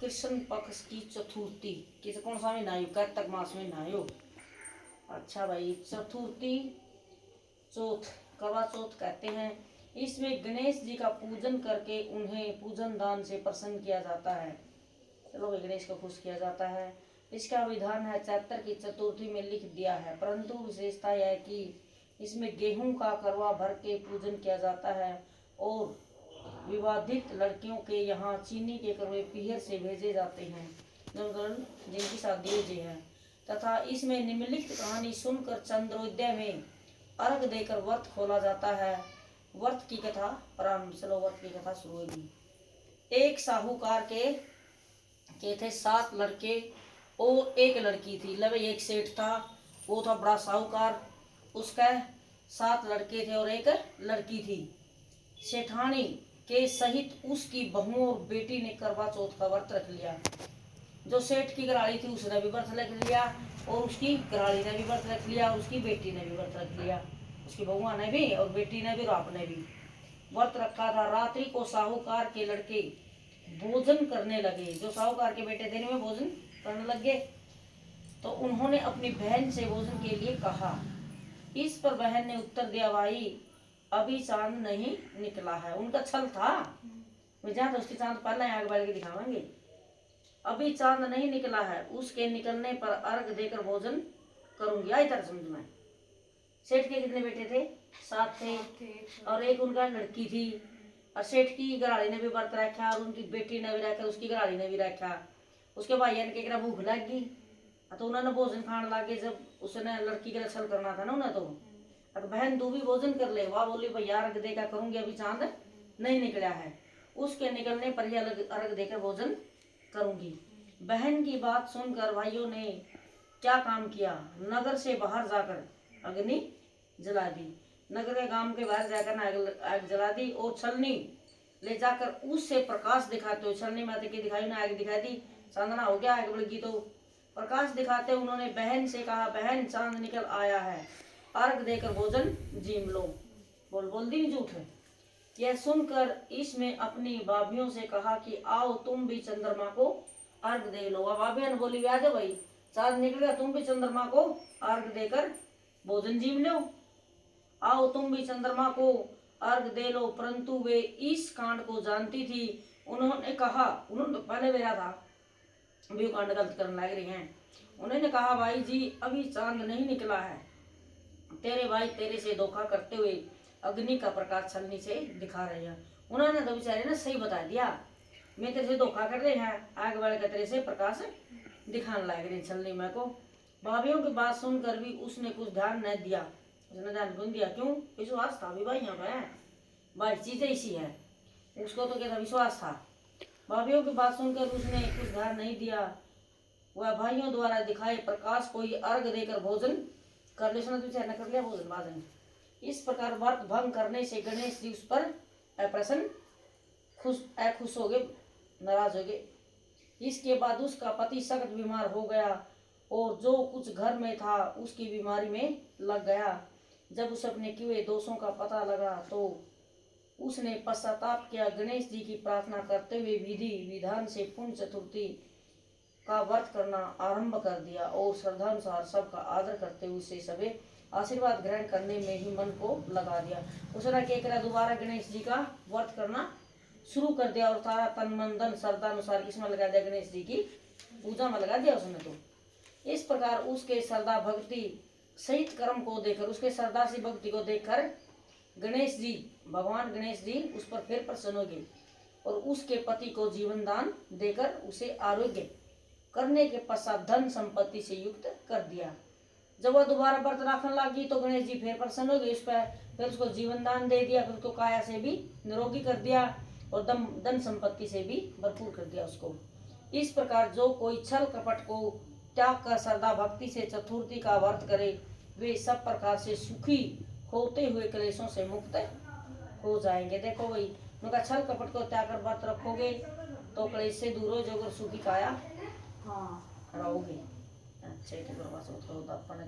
कृष्ण पक्ष की चतुर्थी, किस कौन सा महीना आयु, कार्तिक मास में आयु। अच्छा भाई, चतुर्थी चौथ, करवा चौथ कहते हैं। इसमें गणेश जी का पूजन करके उन्हें पूजन दान से प्रसन्न किया जाता है। चलो भाई, गणेश को खुश किया जाता है। इसका विधान है चैत्र की चतुर्थी में लिख दिया है, परंतु विशेषता यह है कि इसमें गेहूं का करवा भर के पूजन किया जाता है और विवादित लड़कियों के यहाँ चीनी के करवे पीहर से भेजे जाते हैं जिनकी शादी हुई है। तथा इसमें निम्नलिखित कहानी सुनकर चंद्रोदय में अर्घ देकर व्रत खोला जाता है। व्रत की कथा प्रारंभ। चलो व्रत की कथा शुरू होगी। एक साहूकार के थे 7 लड़के और 1 लड़की थी। लवे एक सेठ था, वो था बड़ा साहूकार, उसका 7 लड़के थे और 1 लड़की थी। सेठानी के सहित उसकी बहू और बेटी ने करवा चौथ का व्रत रख लिया। जो सेठ की घराड़ी थी उसने भी व्रत रख लिया और उसकी घराड़ी ने भी व्रत रख लिया, उसकी बेटी ने भी व्रत रख लिया, उसकी बहुआ ने भी और बेटी ने भी और आपने भी व्रत रखा था। रात्रि को साहूकार के लड़के भोजन करने लगे। जो साहूकार के बेटे थे उनमें भोजन करने लगे तो उन्होंने अपनी बहन से भोजन के लिए कहा। इस पर बहन ने उत्तर दिया, भाई अभी चांद नहीं निकला है। उनका छल था, जहाँ तो उसकी चांद पहले आग बाल के दिखावेंगे। अभी चांद नहीं निकला है, उसके निकलने पर अर्घ देकर भोजन करूंगी। आई तरह समझ में। सेठ के कितने बेटे थे? 7 थे और 1 उनका लड़की थी। और सेठ की घराड़ी ने भी व्रत रखा और उनकी बेटी ने भी रखा, उसकी घराड़ी ने भी रखा। उसके भाइयों ने क्या भूख लग गई तो उन्होंने भोजन खाने लगे। जब उसने लड़की के लिए छल करना था ना उन्हें, तो बहन तू भी भोजन कर ले। वह बोली, भैया अर्घ देकर करूंगी, अभी चांद नहीं निकला है, उसके निकलने पर ही अर्घ देकर भोजन करूंगी। बहन की बात सुनकर भाइयों ने क्या काम किया, नगर से बाहर जाकर अग्नि जला दी। नगर के गांव के बाहर जाकर आग जला दी और छलनी ले जाकर उससे प्रकाश दिखाते हुए, छलनी माता की दिखाई ना आग दिखाई दी, चांदना हो गया, आग बढ़ गई। तो प्रकाश दिखाते उन्होंने बहन से कहा, बहन चांद निकल आया है, अर्घ देकर भोजन जीम लो। बोल दी झूठ है। यह सुनकर इसमें अपनी भाभियों से कहा कि आओ तुम भी चंद्रमा को अर्घ दे लो। अब भाभियों ने बोली, याद है भाई चांद निकल गया, तुम भी चंद्रमा को अर्घ देकर भोजन जीव लो। आओ तुम भी चंद्रमा को अर्घ दे लो। परंतु वे इस कांड को जानती थी। उन्होंने कहा, उन्होंने पहले मेरा था अभी कांड गलत करने लग रही हैं। उन्होंने कहा, भाई जी अभी चांद नहीं निकला है, तेरे भाई तेरे से धोखा करते हुए अग्नि का प्रकाश छलनी से दिखा रहे हैं। उन्होंने तो बेचारे ने सही बता दिया, मैं तेरे से धोखा कर रहे हैं, आग बढ़ कर तेरे से प्रकाश दिखाने लग रही छलनी में को। भाभीियों की बात सुनकर भी उसने कुछ ध्यान न दिया। उसने ध्यान क्यों दिया? क्यों? विश्वास था भी भाई यहाँ पे भाई चीजें इसी है, उसको तो क्या था, विश्वास था। भाभीियों की बात सुनकर उसने कुछ ध्यान नहीं दिया। वह भाइयों द्वारा दिखाए प्रकाश को ही अर्घ देकर भोजन कर लिया भोजन बाजन। इस प्रकार व्रत भंग करने से गणेश जी उस पर अप्रसन्न खुश हो गए, नाराज हो गए। इसके बाद उसका पति सख्त बीमार हो गया और जो कुछ घर में था उसकी बीमारी में लग गया। जब उसे अपने किए हुए दोषों का पता लगा तो उसने पश्चाताप किया। गणेश जी की प्रार्थना करते हुए विधि विधान से पुण्य चतुर्थी का व्रत करना आरंभ कर दिया और श्रद्धानुसार सबका आदर करते हुए उसे सभी आशीर्वाद ग्रहण करने में ही मन को लगा दिया। उसने क्या करा, दोबारा गणेश जी का व्रत करना शुरू कर दिया और सारा तन मन धन श्रद्धानुसार किसमें लगा दिया, गणेश जी की पूजा में लगा दिया उसने। तो इस प्रकार उसके श्रद्धा भक्ति सहित कर्म को देखकर, उसके श्रद्धा से भक्ति को देखकर गणेश जी, भगवान गणेश जी उस पर फिर प्रसन्न हो गए और उसके पति को जीवन दान देकर उसे आरोग्य करने के पश्चात धन संपत्ति से युक्त कर दिया। जब वह दोबारा व्रत रखने लगी तो गणेश जी फिर प्रसन्न हो गए उस पर, फिर उसको जीवन दान दे दिया, फिर उसको काया से भी निरोगी कर दिया और धन संपत्ति से भी भरपूर कर दिया उसको। इस प्रकार जो कोई छल कपट को त्याग कर श्रद्धा भक्ति से चतुर्थी का व्रत करे, वे सब प्रकार से सुखी होते हुए क्लेशों से मुक्त हो जाएंगे। देखो भाई, उनका छल कपट को त्याग कर व्रत रखोगे तो क्लेश से दूर हो जाओगे, सुखी काया रहोगे। अच्छा,